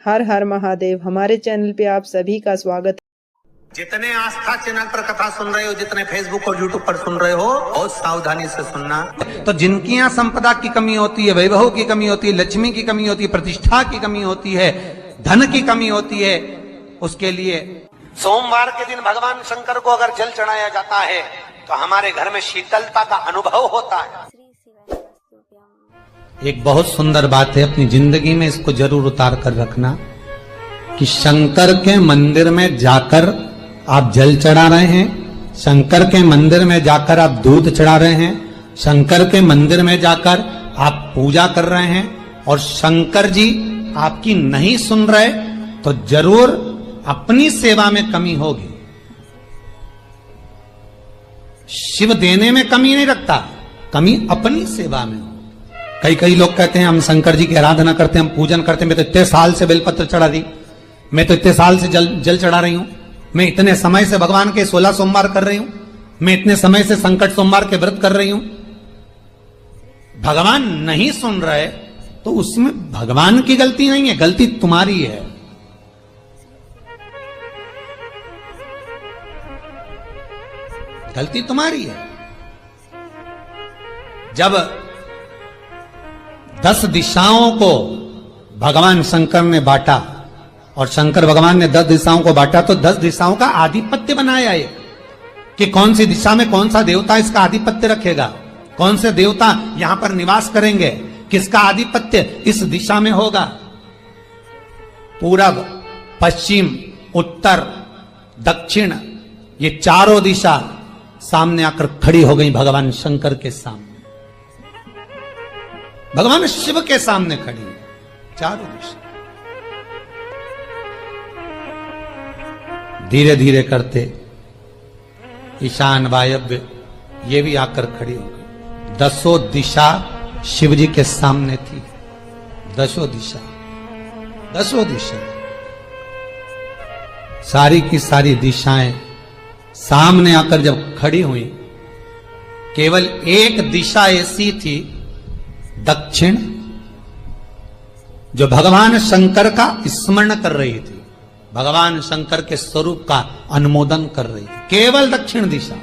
हर हर महादेव। हमारे चैनल पे आप सभी का स्वागत है। जितने आस्था चैनल पर कथा सुन रहे हो, जितने फेसबुक और यूट्यूब पर सुन रहे हो, बहुत सावधानी से सुनना। तो जिनकी यहाँ संपदा की कमी होती है, वैभव की कमी होती है, लक्ष्मी की कमी होती है, प्रतिष्ठा की कमी होती है, धन की कमी होती है, उसके लिए सोमवार के दिन भगवान शंकर को अगर जल चढ़ाया जाता है तो हमारे घर में शीतलता का अनुभव होता है। एक बहुत सुंदर बात है, अपनी जिंदगी में इसको जरूर उतार कर रखना कि शंकर के मंदिर में जाकर आप जल चढ़ा रहे हैं, शंकर के मंदिर में जाकर आप दूध चढ़ा रहे हैं, शंकर के मंदिर में जाकर आप पूजा कर रहे हैं और शंकर जी आपकी नहीं सुन रहे तो जरूर अपनी सेवा में कमी होगी। शिव देने में कमी नहीं रखता, कमी अपनी सेवा में हो। कई लोग कहते हैं हम शंकर जी की आराधना करते हैं, हम पूजन करते हैं, मैं तो इतने साल से बेलपत्र चढ़ा दी, मैं तो इतने साल से जल चढ़ा रही हूं, मैं इतने समय से भगवान के 16 सोमवार कर रही हूं, मैं इतने समय से संकट सोमवार के व्रत कर रही हूं। भगवान नहीं सुन रहे तो उसमें भगवान की गलती नहीं है, गलती तुम्हारी है। गलती तुम्हारी है। जब 10 दिशाओं को भगवान शंकर ने बांटा और शंकर भगवान ने 10 दिशाओं को बांटा तो 10 दिशाओं का आधिपत्य बनाया है कि कौन सी दिशा में कौन सा देवता इसका आधिपत्य रखेगा, कौन से देवता यहां पर निवास करेंगे, किसका आधिपत्य इस दिशा में होगा। पूरब, पश्चिम, उत्तर, दक्षिण, ये चारों दिशा सामने आकर खड़ी हो गई भगवान शंकर के सामने, भगवान शिव के सामने खड़ी चारों दिशा। धीरे धीरे करते ईशान, वायव्य ये भी आकर खड़ी हो गई। 10 दिशा शिव जी के सामने थी, 10 दिशा, 10 दिशा, सारी की सारी दिशाएं सामने आकर जब खड़ी हुई, केवल एक दिशा ऐसी थी दक्षिण, जो भगवान शंकर का स्मरण कर रही थी, भगवान शंकर के स्वरूप का अनुमोदन कर रही थी, केवल दक्षिण दिशा।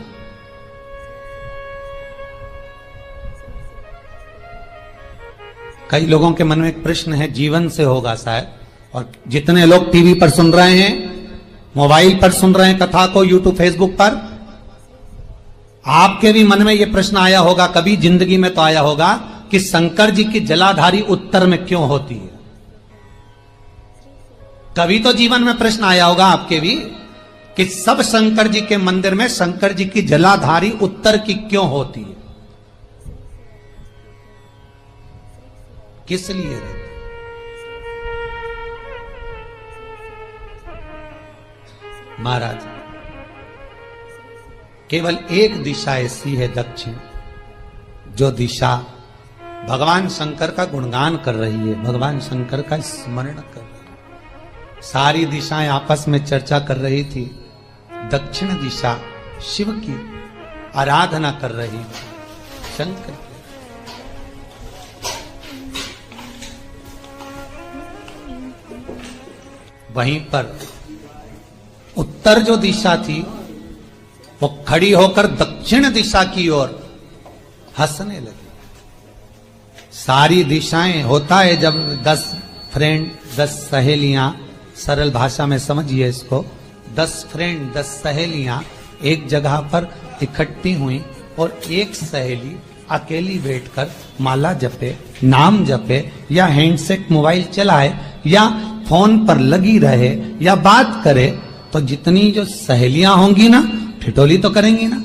कई लोगों के मन में एक प्रश्न है, जीवन से होगा शायद, और जितने लोग टीवी पर सुन रहे हैं, मोबाइल पर सुन रहे हैं कथा को, यूट्यूब, फेसबुक पर, आपके भी मन में यह प्रश्न आया होगा, कभी जिंदगी में तो आया होगा कि शंकर जी की जलाधारी उत्तर में क्यों होती है। कभी तो जीवन में प्रश्न आया होगा आपके भी कि सब शंकर जी के मंदिर में शंकर जी की जलाधारी उत्तर की क्यों होती है, किस लिए रहती? महाराज, केवल एक दिशा ऐसी है दक्षिण, जो दिशा भगवान शंकर का गुणगान कर रही है, भगवान शंकर का स्मरण कर रही है। सारी दिशाएं आपस में चर्चा कर रही थी, दक्षिण दिशा शिव की आराधना कर रही थी, शंकर की। वहीं पर उत्तर जो दिशा थी वो खड़ी होकर दक्षिण दिशा की ओर हंसने लगी। सारी दिशाएं, होता है जब 10 फ्रेंड, 10 सहेलियां, सरल भाषा में समझिए इसको, 10 फ्रेंड, 10 सहेलियां एक जगह पर इकट्ठी हुई और एक सहेली अकेली बैठकर माला जपे, नाम जपे, या हैंडसेट मोबाइल चलाए, या फोन पर लगी रहे, या बात करे, तो जितनी जो सहेलियां होंगी ना, ठिठोली तो करेंगी ना।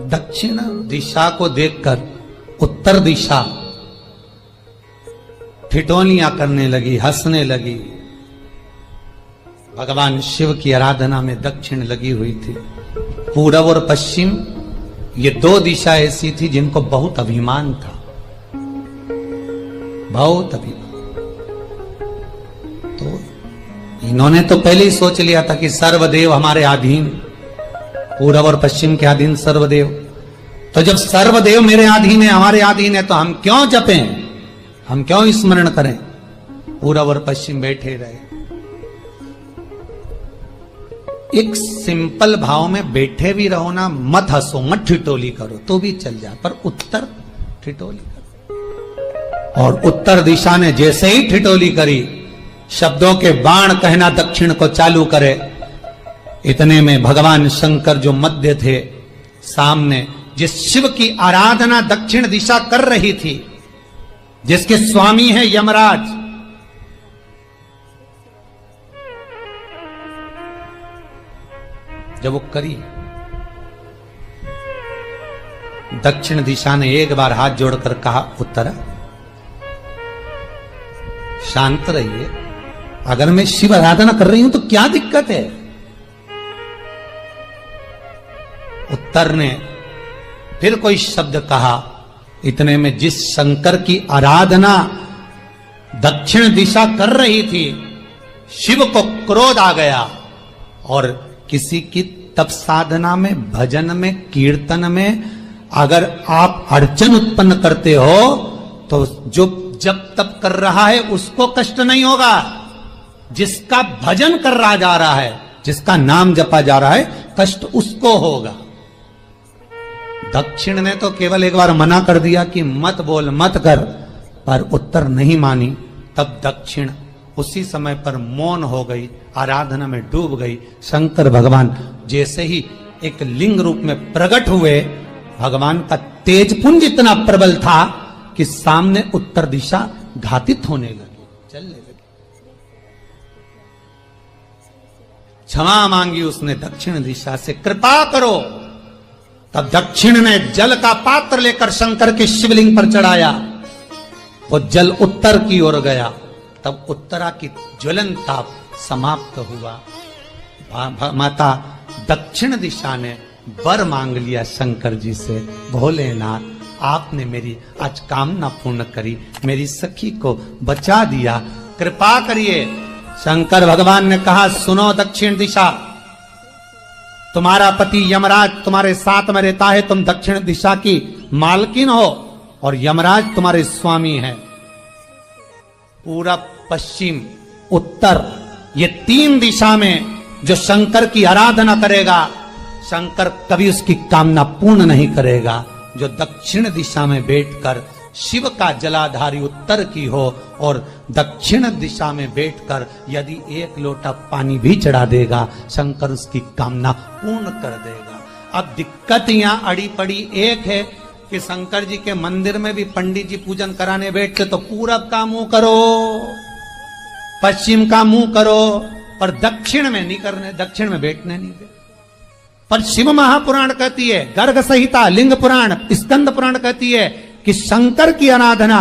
दक्षिण दिशा को देखकर उत्तर दिशा ठिठोलियां करने लगी, हंसने लगी। भगवान शिव की आराधना में दक्षिण लगी हुई थी। पूरब और पश्चिम ये 2 दिशा ऐसी थी जिनको बहुत अभिमान था, बहुत अभिमान। तो इन्होंने तो पहले ही सोच लिया था कि सर्वदेव हमारे अधीन, पूरब और पश्चिम के अधीन सर्वदेव। तो जब सर्वदेव मेरे अधीन है, हमारे अधीन है, तो हम क्यों जपें, हम क्यों स्मरण करें। पूरब और पश्चिम बैठे रहे। एक सिंपल भाव में बैठे भी रहो ना, मत हंसो, मत ठिठोली करो तो भी चल जाए, पर उत्तर ठिठोली करो। और उत्तर दिशा ने जैसे ही ठिठोली करी, शब्दों के बाण कहना दक्षिण को चालू करे। इतने में भगवान शंकर जो मध्य थे, सामने जिस शिव की आराधना दक्षिण दिशा कर रही थी, जिसके स्वामी है यमराज, जब वो करी, दक्षिण दिशा ने एक बार हाथ जोड़कर कहा, उत्तर शांत रहिए, अगर मैं शिव आराधना कर रही हूं तो क्या दिक्कत है। उत्तर ने फिर कोई शब्द कहा। इतने में जिस शंकर की आराधना दक्षिण दिशा कर रही थी, शिव को क्रोध आ गया और किसी की तप साधना में, भजन में, कीर्तन में अगर आप अड़चन उत्पन्न करते हो तो जो जब तप कर रहा है उसको कष्ट नहीं होगा, जिसका भजन कर रहा जा रहा है, जिसका नाम जपा जा रहा है, कष्ट उसको होगा। दक्षिण ने तो केवल एक बार मना कर दिया कि मत बोल, मत कर, पर उत्तर नहीं मानी। तब दक्षिण उसी समय पर मौन हो गई, आराधना में डूब गई। शंकर भगवान जैसे ही एक लिंग रूप में प्रकट हुए, भगवान का तेजपुंज इतना प्रबल था कि सामने उत्तर दिशा घातित होने लगी, चलने लगी। क्षमा मांगी उसने दक्षिण दिशा से, कृपा करो। तब दक्षिण ने जल का पात्र लेकर शंकर के शिवलिंग पर चढ़ाया, वो जल उत्तर की ओर गया। तब उत्तरा की ज्वलन ताप समाप्त हुआ। माता दक्षिण दिशा ने वर मांग लिया शंकर जी से, भोलेनाथ आपने मेरी आज कामना पूर्ण करी, मेरी सखी को बचा दिया, कृपा करिए। शंकर भगवान ने कहा, सुनो दक्षिण दिशा, तुम्हारा पति यमराज तुम्हारे साथ में रहता है, तुम दक्षिण दिशा की मालकिन हो और यमराज तुम्हारे स्वामी है। पूरब, पश्चिम, उत्तर, ये तीन दिशा में जो शंकर की आराधना करेगा, शंकर कभी उसकी कामना पूर्ण नहीं करेगा। जो दक्षिण दिशा में बैठकर शिव का जलाधारी उत्तर की हो और दक्षिण दिशा में बैठकर यदि एक लोटा पानी भी चढ़ा देगा, शंकर उसकी कामना पूर्ण कर देगा। अब दिक्कत यहां अड़ी पड़ी एक है कि शंकर जी के मंदिर में भी पंडित जी पूजन कराने बैठते तो पूरब का मुंह करो, पश्चिम का मुंह करो, पर दक्षिण में नहीं करने, दक्षिण में बैठने नहीं दे। पर शिव महापुराण कहती है, गर्ग संहिता, लिंग पुराण, स्कंद पुराण कहती है कि शंकर की आराधना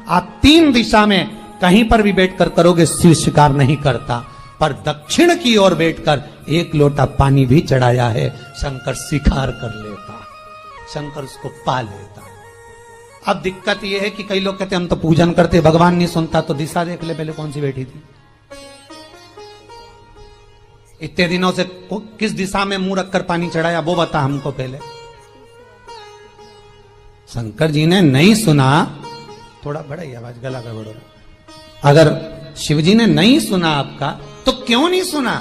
आप तीन दिशा में कहीं पर भी बैठकर करोगे, शिव स्वीकार नहीं करता। पर दक्षिण की ओर बैठकर एक लोटा पानी भी चढ़ाया है, शंकर स्वीकार कर लेता, शंकर उसको पा लेता। अब दिक्कत यह है कि कई लोग कहते हम तो पूजन करते, भगवान नहीं सुनता, तो दिशा देख ले पहले कौन सी बैठी थी, इतने दिनों से किस दिशा में मुंह रखकर पानी चढ़ाया, वो बता हमको पहले। शंकर जी ने नहीं सुना, थोड़ा बढ़ाई आवाज, गला का बढ़ो। अगर शिवजी ने नहीं सुना आपका, तो क्यों नहीं सुना,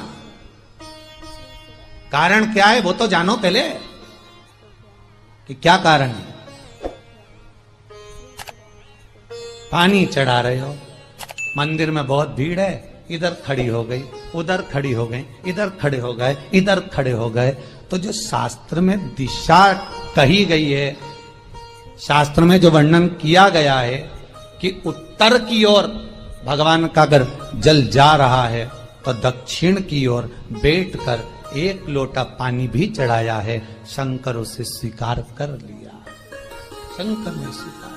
कारण क्या है वो तो जानो पहले कि क्या कारण है। पानी चढ़ा रहे हो, मंदिर में बहुत भीड़ है, इधर खड़ी हो गई, उधर खड़ी हो गई, इधर खड़े हो गए, इधर खड़े हो गए, तो जो शास्त्र में दिशा कही गई है, शास्त्र में जो वर्णन किया गया है कि उत्तर की ओर भगवान का अगर जल जा रहा है तो दक्षिण की ओर बैठकर एक लोटा पानी भी चढ़ाया है, शंकर उसे स्वीकार कर लिया, शंकर ने स्वीकार।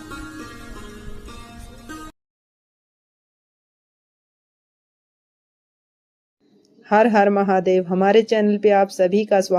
हर हर महादेव। हमारे चैनल पे आप सभी का स्वागत